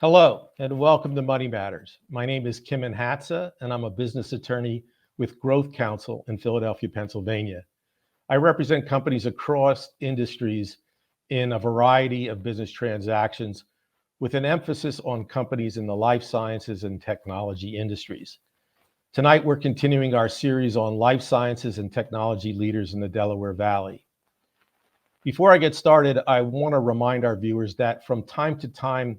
Hello, and welcome to Money Matters. My name is Kimon Hatza, and I'm a business attorney with GrowthCounsel in Philadelphia, Pennsylvania. I represent companies across industries in a variety of business transactions with an emphasis on companies in the life sciences and technology industries. Tonight, we're continuing our series on life sciences and technology leaders in the Delaware Valley. Before I get started, I want to remind our viewers that from time to time,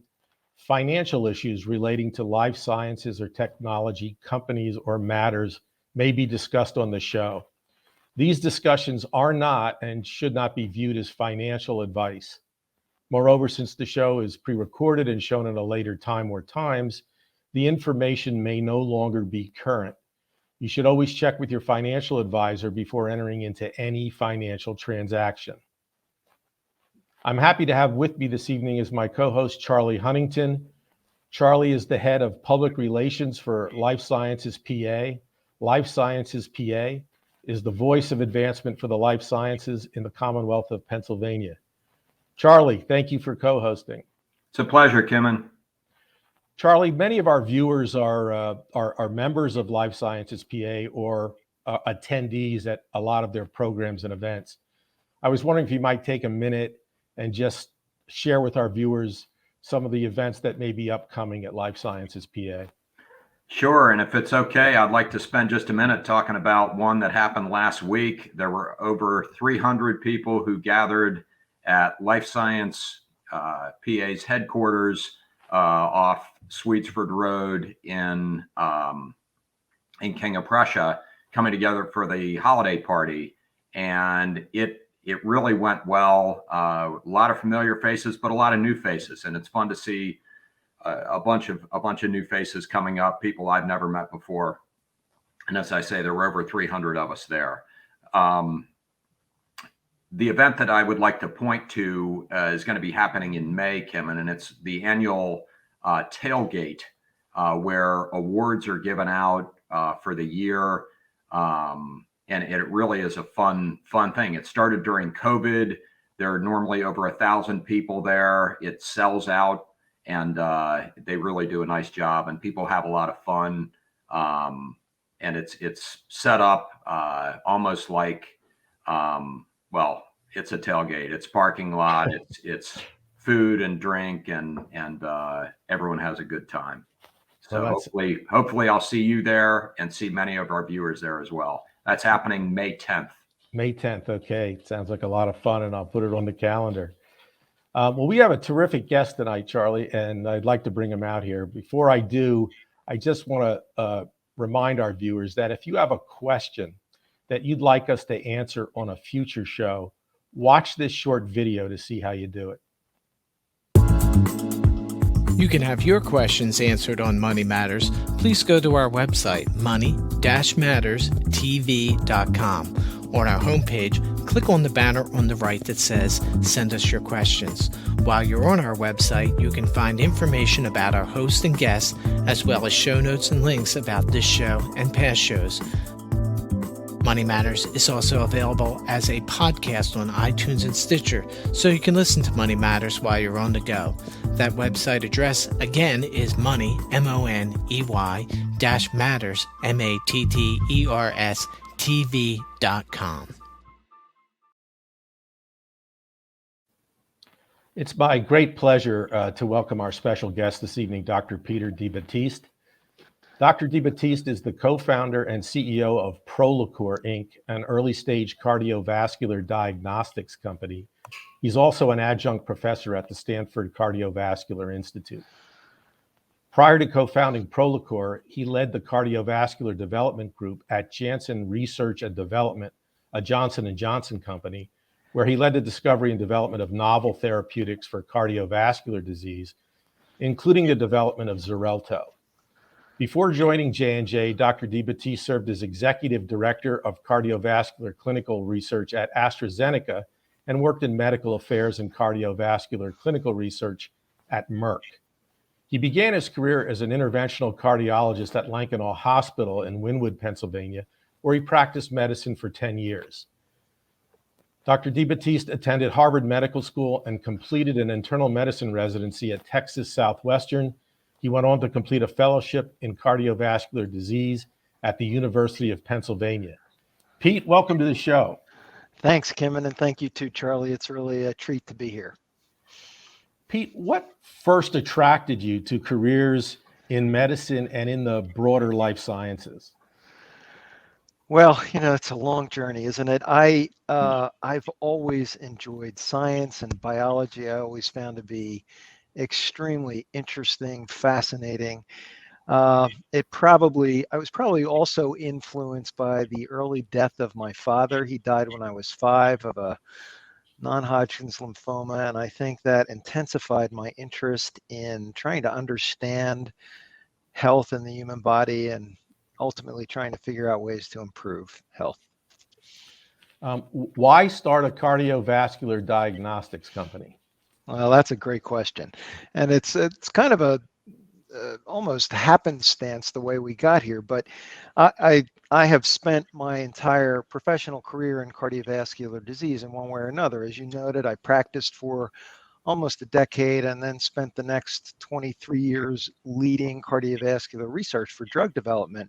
financial issues relating to life sciences or technology companies or matters may be discussed on the show. These discussions are not and should not be viewed as financial advice. Moreover, since the show is pre-recorded and shown at a later time or times, the information may no longer be current. You should always check with your financial advisor before entering into any financial transaction. I'm happy to have with me this evening as my co-host, Charlie Huntington. Charlie is the head of public relations for Life Sciences PA. Life Sciences PA is the voice of advancement for the life sciences in the Commonwealth of Pennsylvania. Charlie, thank you for co-hosting. It's a pleasure, Kimon. Charlie, many of our viewers are members of Life Sciences PA or attendees at a lot of their programs and events. I was wondering if you might take a minute and just share with our viewers some of the events that may be upcoming at Life Sciences PA. Sure, and if it's okay, I'd like to spend just a minute talking about one that happened last week. There were over 300 people who gathered at Life Science PA's headquarters off Sweetsford Road in King of Prussia, coming together for the holiday party, and it really went well. A lot of familiar faces, but a lot of new faces, and it's fun to see a bunch of new faces coming up, people I've never met before. And as I say, there were over 300 of us there. The event that I would like to point to is going to be happening in May, Kimon, and it's the annual tailgate where awards are given out for the year. And it really is a fun thing. It started during COVID. There are normally over 1,000 people there. It sells out, and they really do a nice job, and people have a lot of fun. And it's set up almost like, well, it's a tailgate. It's parking lot. It's food and drink, and everyone has a good time. So well, hopefully I'll see you there and see many of our viewers there as well. That's happening May 10th. May 10th. Okay. Sounds like a lot of fun, and I'll put it on the calendar. Well, we have a terrific guest tonight, Charlie, and I'd like to bring him out here. Before I do, I just want to remind our viewers that if you have a question that you'd like us to answer on a future show, watch this short video to see how you do it. You can have your questions answered on Money Matters. Please go to our website, money-matterstv.com. On our homepage, click on the banner on the right that says, Send us your questions. While you're on our website, you can find information about our host and guests, as well as show notes and links about this show and past shows. Money Matters is also available as a podcast on iTunes and Stitcher, so you can listen to Money Matters while you're on the go. That website address, again, is money, M-O-N-E-Y, -matters, M-A-T-T-E-R-S, TV.com. It's my great pleasure to welcome our special guest this evening, Dr. Peter Battiste. Dr. Battiste is the co-founder and CEO of Prolocor, Inc., an early-stage cardiovascular diagnostics company. He's also an adjunct professor at the Stanford Cardiovascular Institute. Prior to co-founding Prolocor, he led the cardiovascular development group at Janssen Research and Development, a Johnson & Johnson company, where he led the discovery and development of novel therapeutics for cardiovascular disease, including the development of Xarelto. Before joining J&J, Dr. Battiste served as Executive Director of Cardiovascular Clinical Research at AstraZeneca and worked in medical affairs and cardiovascular clinical research at Merck. He began his career as an interventional cardiologist at Lankenau Hospital in Wynwood, Pennsylvania, where he practiced medicine for 10 years. Dr. Battiste attended Harvard Medical School and completed an internal medicine residency at Texas Southwestern. He went on to complete a fellowship in cardiovascular disease at the University of Pennsylvania. Pete, welcome to the show. Thanks, Kimon, and thank you too, Charlie. It's really a treat to be here. Pete, what first attracted you to careers in medicine and in the broader life sciences? Well, it's a long journey, isn't it? I've always enjoyed science and biology. I always found to be extremely interesting, fascinating. I was probably also influenced by the early death of my father. He died when I was 5 of a non-Hodgkin's lymphoma, and I think that intensified my interest in trying to understand health in the human body and ultimately trying to figure out ways to improve health. Why start a cardiovascular diagnostics company? Well, that's a great question, and it's kind of a almost happenstance the way we got here. But I have spent my entire professional career in cardiovascular disease in one way or another. As you noted, I practiced for almost a decade and then spent the next 23 years leading cardiovascular research for drug development.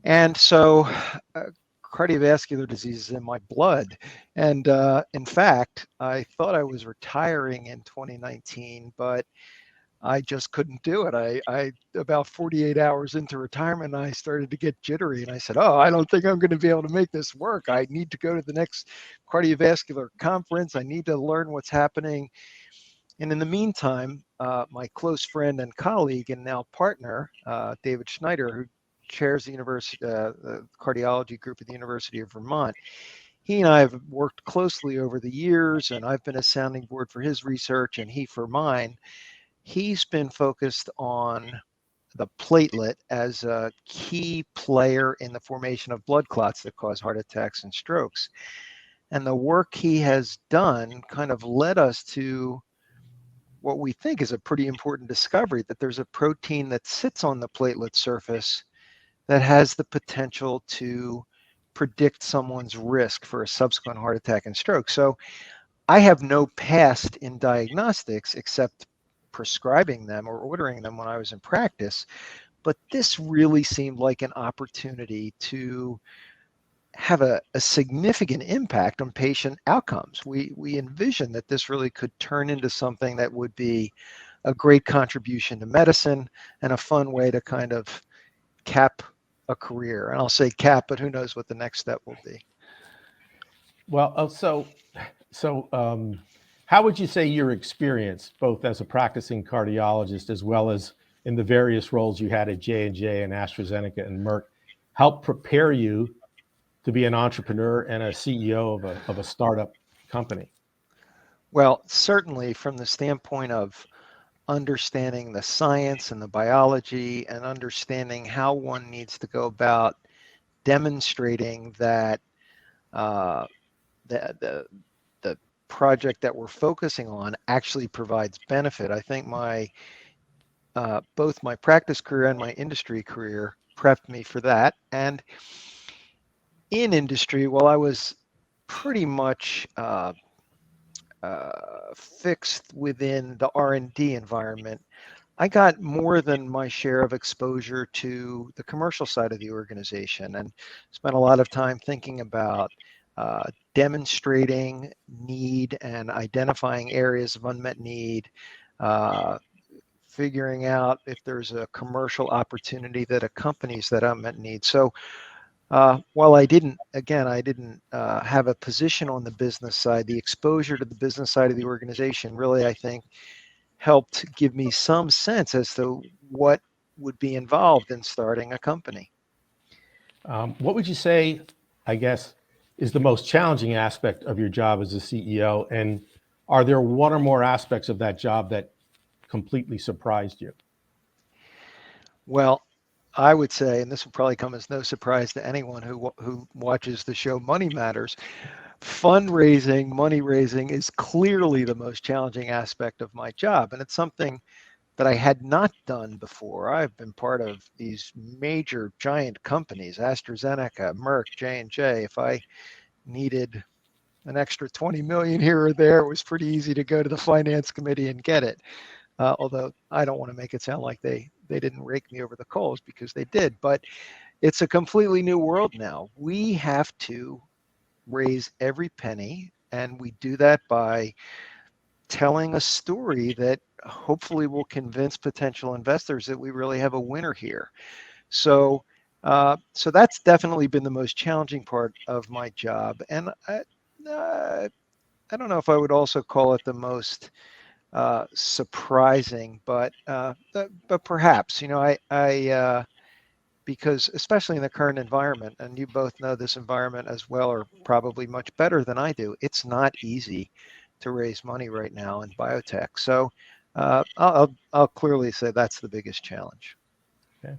And so cardiovascular disease is in my blood. And in fact, I thought I was retiring in 2019, but I just couldn't do it. I about 48 hours into retirement, I started to get jittery, and I said, "Oh, I don't think I'm going to be able to make this work. I need to go to the next cardiovascular conference. I need to learn what's happening." And in the meantime, my close friend and colleague and now partner, David Schneider, who chairs the cardiology group at the University of Vermont, he and I have worked closely over the years, and I've been a sounding board for his research and he for mine. He's been focused on the platelet as a key player in the formation of blood clots that cause heart attacks and strokes. And the work he has done kind of led us to what we think is a pretty important discovery, that there's a protein that sits on the platelet surface that has the potential to predict someone's risk for a subsequent heart attack and stroke. So I have no past in diagnostics except prescribing them or ordering them when I was in practice, but this really seemed like an opportunity to have a significant impact on patient outcomes. We envisioned that this really could turn into something that would be a great contribution to medicine and a fun way to kind of cap a career. And I'll say cap, but who knows what the next step will be. Well, how would you say your experience, both as a practicing cardiologist as well as in the various roles you had at J&J and AstraZeneca and Merck, helped prepare you to be an entrepreneur and a CEO of a startup company? Well, certainly from the standpoint of understanding the science and the biology and understanding how one needs to go about demonstrating that the project that we're focusing on actually provides benefit. I think both my practice career and my industry career prepped me for that. And in industry, while I was pretty much fixed within the R&D environment, I got more than my share of exposure to the commercial side of the organization and spent a lot of time thinking about demonstrating need and identifying areas of unmet need, figuring out if there's a commercial opportunity that accompanies that unmet need. So while I didn't have a position on the business side, the exposure to the business side of the organization really, I think, helped give me some sense as to what would be involved in starting a company. What would you say, I guess, is the most challenging aspect of your job as a CEO? And are there one or more aspects of that job that completely surprised you? Well, I would say, and this will probably come as no surprise to anyone who watches the show Money Matters, fundraising, money raising is clearly the most challenging aspect of my job. And it's something that I had not done before. I've been part of these major giant companies, AstraZeneca, Merck, J&J. If I needed an extra 20 million here or there, it was pretty easy to go to the finance committee and get it. Although I don't want to make it sound like they didn't rake me over the coals, because they did. But it's a completely new world now. We have to raise every penny, and we do that by telling a story that hopefully will convince potential investors that we really have a winner here. So, so that's definitely been the most challenging part of my job, and I don't know if I would also call it the most surprising, but perhaps, because especially in the current environment, and you both know this environment as well, or probably much better than I do, it's not easy to raise money right now in biotech. So I'll clearly say that's the biggest challenge. Okay.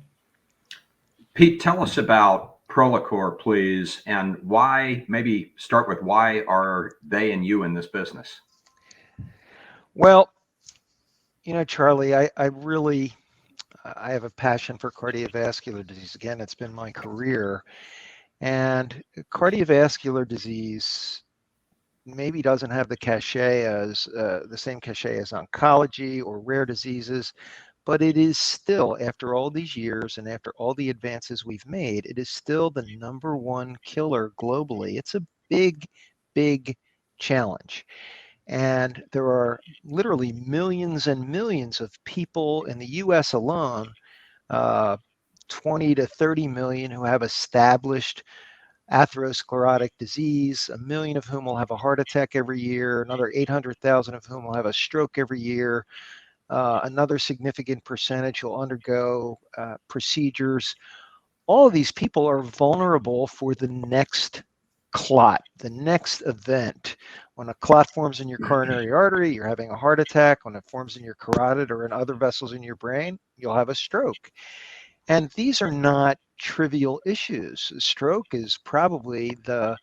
Pete, tell us about Prolocor, please, and why. Maybe start with why are they and you in this business? Well, Charlie, I have a passion for cardiovascular disease. Again, it's been my career. And cardiovascular disease maybe doesn't have the cachet as the same cachet as oncology or rare diseases, but it is still, after all these years and after all the advances we've made, it is still the #1 killer globally. It's a big, big challenge. And there are literally millions and millions of people in the US alone, 20 to 30 million, who have established atherosclerotic disease, 1 million of whom will have a heart attack every year, another 800,000 of whom will have a stroke every year, another significant percentage will undergo procedures. All of these people are vulnerable for the next clot, the next event. When a clot forms in your coronary artery, you're having a heart attack. When it forms in your carotid or in other vessels in your brain, you'll have a stroke. And these are not trivial issues. Stroke is probably the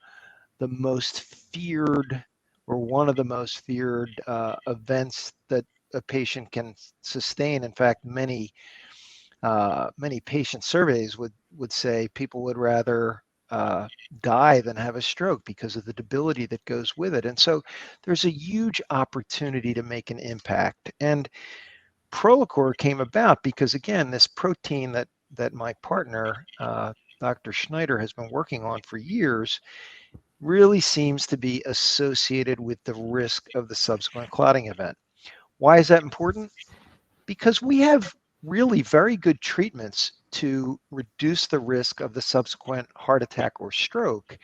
most feared, or one of the most feared events that a patient can sustain. In fact, many patient surveys would say people would rather die than have a stroke because of the debility that goes with it. And so there's a huge opportunity to make an impact. And Prolocor came about because, again, this protein that my partner, Dr. Schneider, has been working on for years, really seems to be associated with the risk of the subsequent clotting event. Why is that important? Because we have really very good treatments to reduce the risk of the subsequent heart attack or stroke,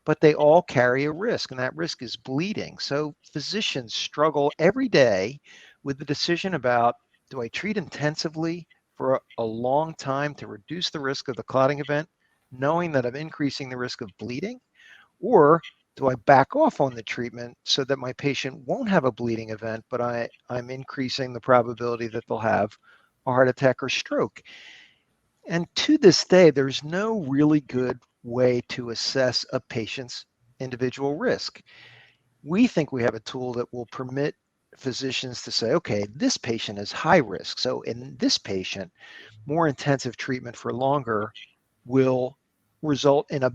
but they all carry a risk, and that risk is bleeding. So physicians struggle every day with the decision about, do I treat intensively for a long time to reduce the risk of the clotting event, knowing that I'm increasing the risk of bleeding? Or do I back off on the treatment so that my patient won't have a bleeding event, but I'm increasing the probability that they'll have a heart attack or stroke? And to this day, there's no really good way to assess a patient's individual risk. We think we have a tool that will permit physicians to say, okay, this patient is high risk. So in this patient, more intensive treatment for longer will result in a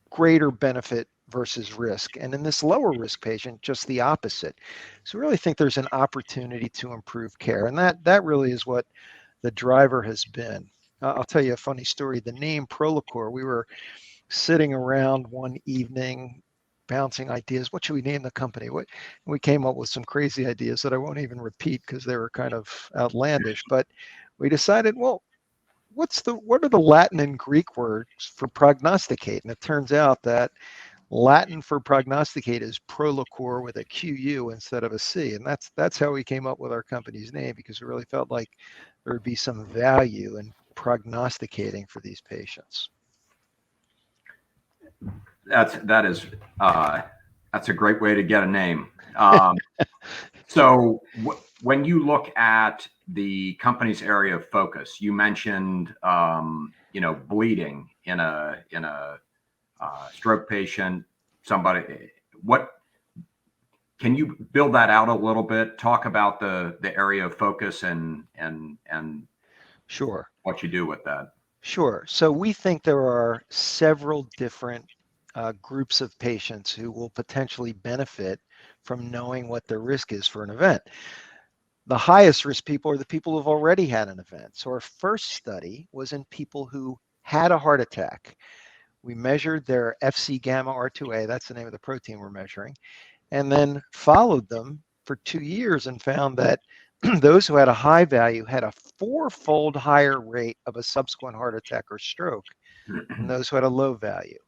greater benefit versus risk. And in this lower risk patient, just the opposite. So we really think there's an opportunity to improve care. And that really is what the driver has been. I'll tell you a funny story. The name Prolocor, we were sitting around one evening bouncing ideas. What should we name the company? We came up with some crazy ideas that I won't even repeat because they were kind of outlandish. But we decided, well, what are the Latin and Greek words for prognosticate? And it turns out that Latin for prognosticate is Prolocor with a QU instead of a C. And that's how we came up with our company's name, because we really felt like there would be some value in prognosticating for these patients. That's a great way to get a name. So when you look at the company's area of focus, you mentioned bleeding in a stroke patient. What can you build that out a little bit? Talk about the area of focus and Sure. what you do with that. Sure. So we think there are several different groups of patients who will potentially benefit from knowing what their risk is for an event. The highest risk people are the people who've already had an event. So our first study was in people who had a heart attack. We measured their FC gamma R2A, that's the name of the protein we're measuring, and then followed them for 2 years and found that those who had a high value had a 4-fold higher rate of a subsequent heart attack or stroke than those who had a low value.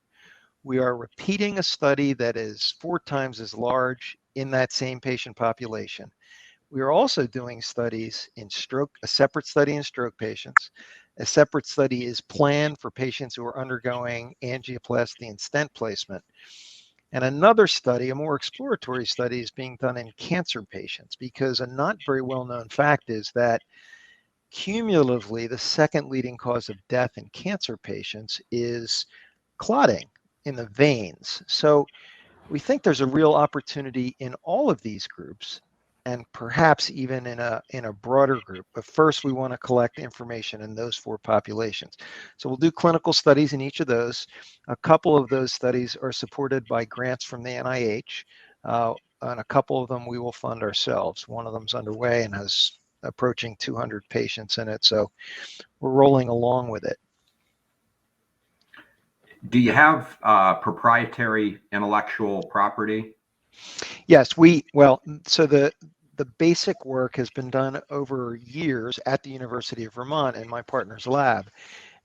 We are repeating a study that is 4 times as large in that same patient population. We are also doing studies in stroke, a separate study in stroke patients. A separate study is planned for patients who are undergoing angioplasty and stent placement. And another study, a more exploratory study, is being done in cancer patients, because a not very well-known fact is that cumulatively, the second leading cause of death in cancer patients is clotting in the veins. So we think there's a real opportunity in all of these groups, and perhaps even in a broader group. But first, we want to collect information in those 4 populations. So we'll do clinical studies in each of those. A couple of those studies are supported by grants from the NIH, and a couple of them we will fund ourselves. One of them's underway and has approaching 200 patients in it. So we're rolling along with it. Do you have proprietary intellectual property? Yes, so the basic work has been done over years at the University of Vermont in my partner's lab.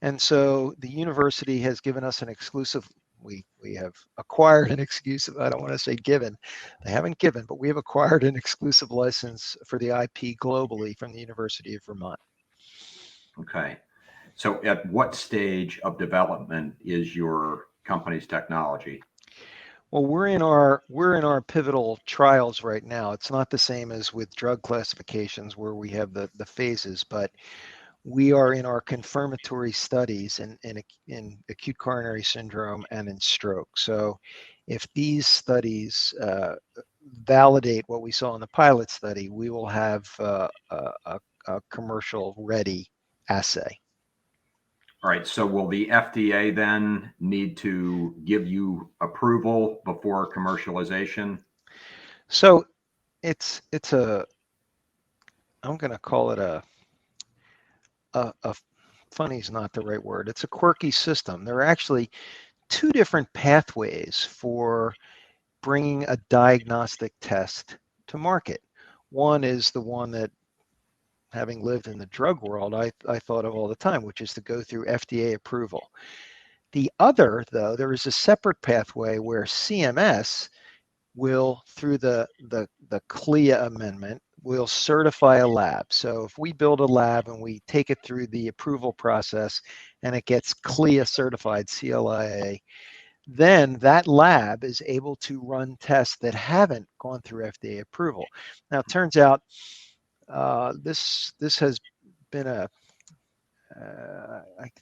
And so the university has given us an exclusive, we have acquired an exclusive, I don't want to say given, they haven't given, but we have acquired an exclusive license for the IP globally from the University of Vermont. Okay. So at what stage of development is your company's technology? Well, we're in our pivotal trials right now. It's not the same as with drug classifications where we have the phases, but we are in our confirmatory studies in acute coronary syndrome and in stroke. So if these studies validate what we saw in the pilot study, we will have a commercial ready assay. All right. So will the FDA then need to give you approval before commercialization? So it's I'm going to call it a funny is not the right word. It's a quirky system. There are actually 2 different pathways for bringing a diagnostic test to market. One is the one that, having lived in the drug world, I thought of all the time, which is to go through FDA approval. The other, though, there is a separate pathway where CMS will, through the CLIA amendment, will certify a lab. So if we build a lab and we take it through the approval process and it gets CLIA certified, CLIA, then that lab is able to run tests that haven't gone through FDA approval. Now, it turns out this has been I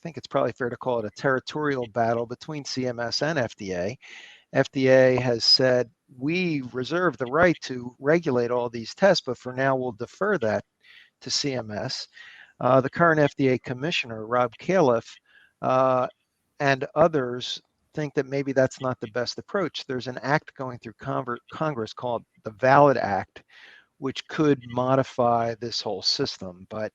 think it's probably fair to call it a territorial battle between CMS and FDA. FDA has said, we reserve the right to regulate all these tests, but for now we'll defer that to CMS. The current FDA commissioner, Rob Califf, and others think that maybe that's not the best approach. There's an act going through Congress called the Valid Act, which could modify this whole system, but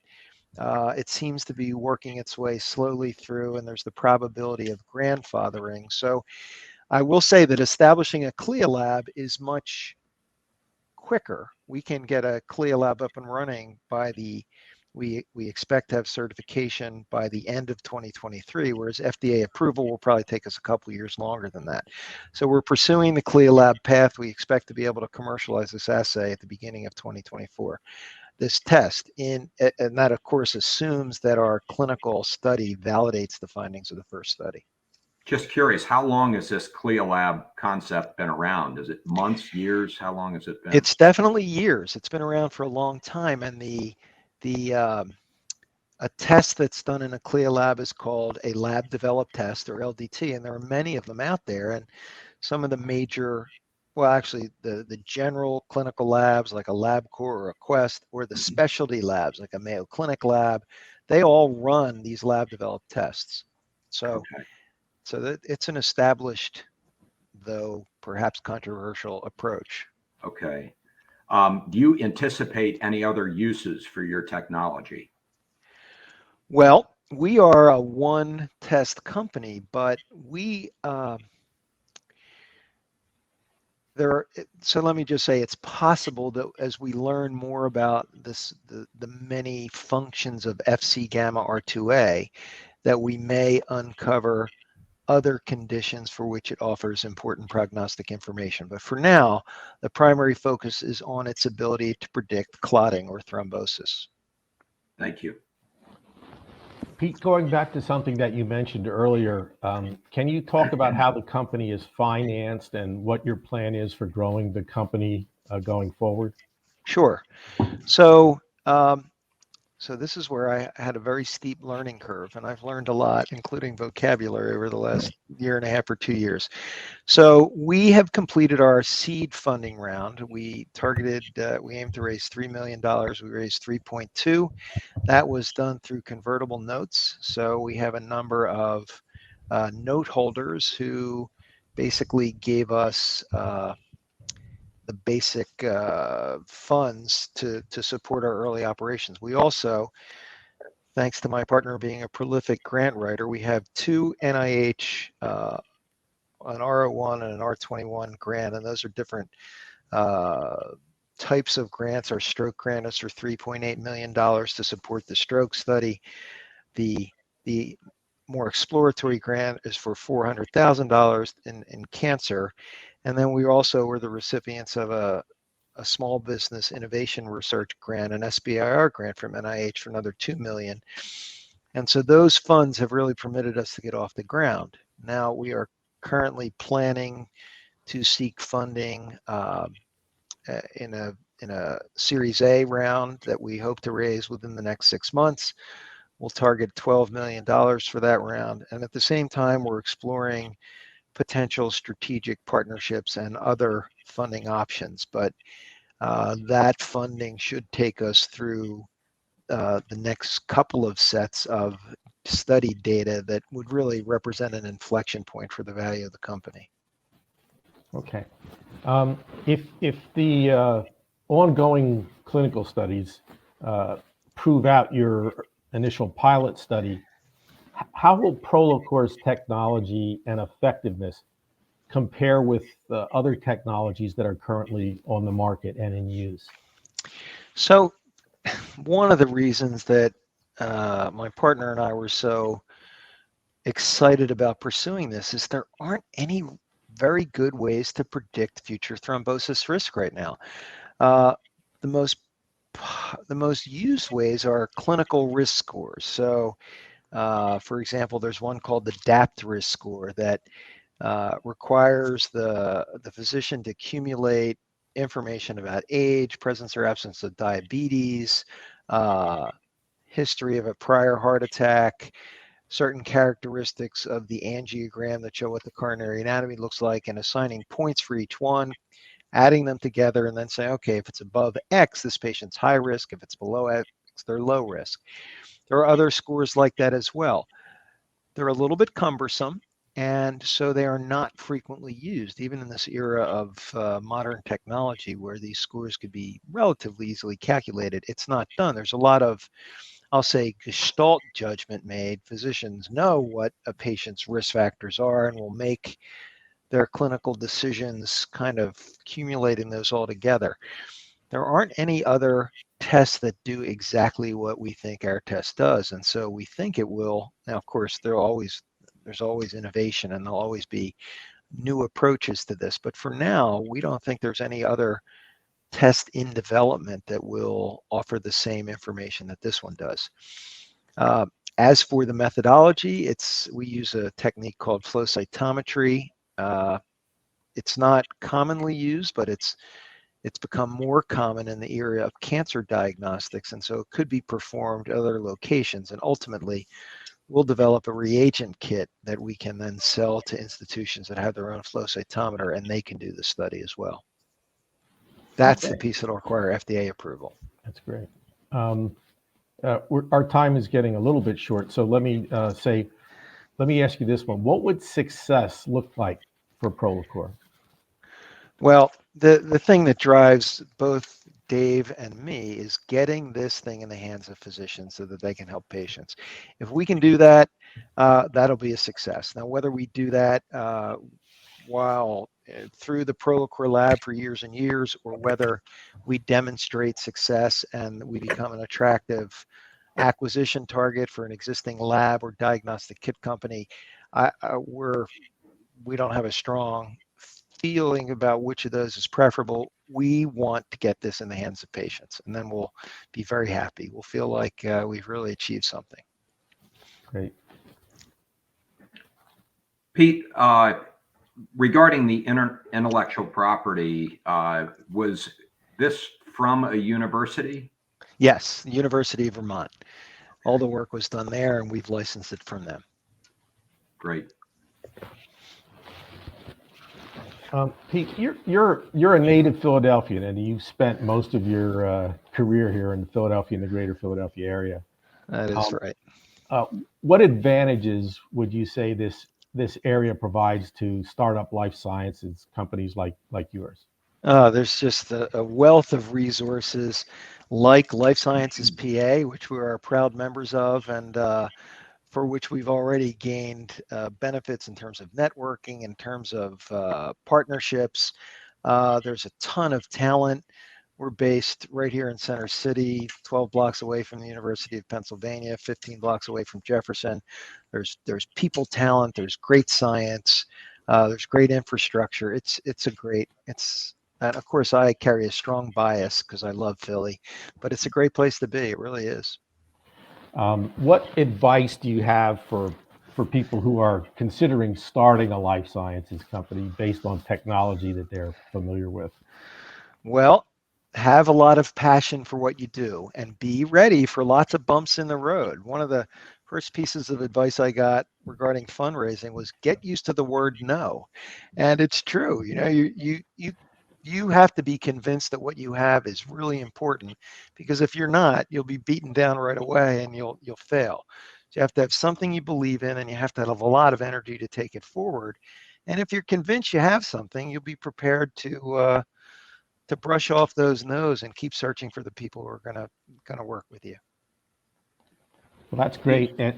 it seems to be working its way slowly through, and there's the probability of grandfathering. So I will say that establishing a CLIA lab is much quicker. We can get a CLIA lab up and running we expect to have certification by the end of 2023, whereas FDA approval will probably take us a couple of years longer than that. So we're pursuing the CLIA lab path. We expect to be able to commercialize this assay at the beginning of 2024. This test, and that of course assumes that our clinical study validates the findings of the first study. Just curious, how long has this CLIA lab concept been around? Is it months, years? How long has it been? It's definitely years. It's been around for a long time, and a test that's done in a CLIA lab is called a lab developed test, or LDT, and there are many of them out there. And some of the major, well, actually the general clinical labs like a LabCorp or a Quest, or the specialty labs like a Mayo Clinic lab, they all run these lab developed tests. So, okay. so that it's an established though perhaps controversial approach. Okay. Do you anticipate any other uses for your technology? Well, we are a one test company, but so let me just say it's possible that as we learn more about the many functions of Fc gamma R2A, that we may uncover other conditions for which it offers important prognostic information. But for now, the primary focus is on its ability to predict clotting or thrombosis. Thank you. Pete, going back to something that you mentioned earlier, can you talk about how the company is financed and what your plan is for growing the company going forward? Sure. So, so this is where I had a very steep learning curve, and I've learned a lot, including vocabulary, over the last year and a half or 2 years. So we have completed our seed funding round. We aimed to raise $3 million. We raised 3.2. That was done through convertible notes. So we have a number of note holders who basically gave us the basic funds to support our early operations. We also, thanks to my partner being a prolific grant writer, we have 2 NIH, an R01 and an R21 grant, and those are different types of grants. Our stroke grant is for $3.8 million to support the stroke study. The more exploratory grant is for $400,000 in cancer. And then we also were the recipients of a small business innovation research grant, an SBIR grant from NIH for another $2 million. And so those funds have really permitted us to get off the ground. Now we are currently planning to seek funding in a Series A round that we hope to raise within the next 6 months. We'll target $12 million for that round. And at the same time, we're exploring potential strategic partnerships and other funding options. But that funding should take us through the next couple of sets of study data that would really represent an inflection point for the value of the company. Okay. If the ongoing clinical studies prove out your initial pilot study, how will Prolocor's technology and effectiveness compare with other technologies that are currently on the market and in use? So one of the reasons that my partner and I were so excited about pursuing this is there aren't any very good ways to predict future thrombosis risk right now. The most used ways are clinical risk scores. So for example, there's one called the DAPT risk score that requires the physician to accumulate information about age, presence or absence of diabetes, history of a prior heart attack, certain characteristics of the angiogram that show what the coronary anatomy looks like, and assigning points for each one, adding them together, and then saying, okay, if it's above X, this patient's high risk. If it's below X, they're low risk. There are other scores like that as well. They're a little bit cumbersome, and so they are not frequently used, even in this era of modern technology where these scores could be relatively easily calculated. It's not done. There's a lot of, I'll say, gestalt judgment made. Physicians know what a patient's risk factors are and will make their clinical decisions kind of accumulating those all together. There aren't any other tests that do exactly what we think our test does, and so we think it will. Now, of course, there's always innovation, and there'll always be new approaches to this. But for now, we don't think there's any other test in development that will offer the same information that this one does. As for the methodology, we use a technique called flow cytometry. It's not commonly used, but it's become more common in the area of cancer diagnostics, and so it could be performed at other locations. And ultimately, we'll develop a reagent kit that we can then sell to institutions that have their own flow cytometer, and they can do the study as well. That's the piece that'll require FDA approval. That's great. Our time is getting a little bit short, so let me ask you this one. What would success look like for Prolocor? Well, the thing that drives both Dave and me is getting this thing in the hands of physicians so that they can help patients. If we can do that, that'll be a success. Now, whether we do that while through the Prolocor lab for years and years, or whether we demonstrate success and we become an attractive acquisition target for an existing lab or diagnostic kit company, we don't have a strong feeling about which of those is preferable. We want to get this in the hands of patients, and then we'll be very happy. We'll feel like we've really achieved something. Great. Pete, regarding the intellectual property, was this from a university? Yes, the University of Vermont. All the work was done there, and we've licensed it from them. Great. Pete, you're a native Philadelphian, and you've spent most of your career here in Philadelphia, in the greater Philadelphia area. That is right. What advantages would you say this area provides to startup life sciences companies like yours? There's just a wealth of resources like Life Sciences PA, which we are proud members of, and for which we've already gained benefits in terms of networking, in terms of partnerships. There's a ton of talent. We're based right here in Center City, 12 blocks away from the University of Pennsylvania, 15 blocks away from Jefferson. There's people talent, there's great science, there's great infrastructure. And of course I carry a strong bias because I love Philly, but it's a great place to be. It really is. What advice do you have for people who are considering starting a life sciences company based on technology that they're familiar with? Well, have a lot of passion for what you do and be ready for lots of bumps in the road. One of the first pieces of advice I got regarding fundraising was get used to the word no. And it's true. You know, you have to be convinced that what you have is really important, because if you're not, you'll be beaten down right away and you'll fail. So you have to have something you believe in, and you have to have a lot of energy to take it forward. And if you're convinced you have something, you'll be prepared to brush off those no's and keep searching for the people who are gonna work with you. Well, that's great. And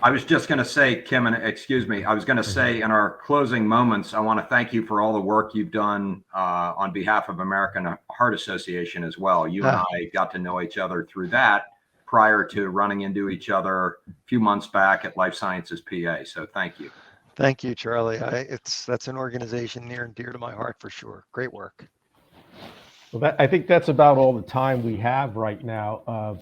I was just going to say, Kim, and excuse me, I was going to say in our closing moments, I want to thank you for all the work you've done on behalf of American Heart Association as well. You and I got to know each other through that prior to running into each other a few months back at Life Sciences PA. So thank you. Thank you, Charlie. That's an organization near and dear to my heart for sure. Great work. Well, I think that's about all the time we have right now.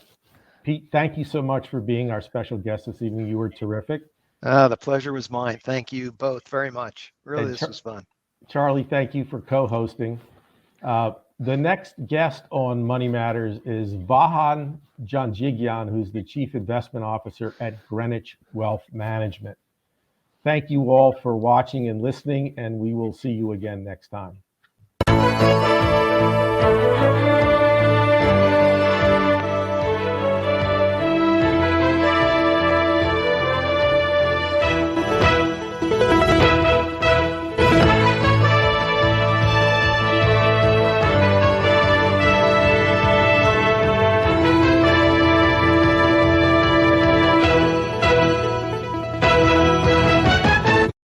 Pete, thank you so much for being our special guest this evening. You were terrific. The pleasure was mine. Thank you both very much. Really, this was fun. Charlie, thank you for co-hosting. The next guest on Money Matters is Vahan Janjigyan, who's the Chief Investment Officer at Greenwich Wealth Management. Thank you all for watching and listening, and we will see you again next time.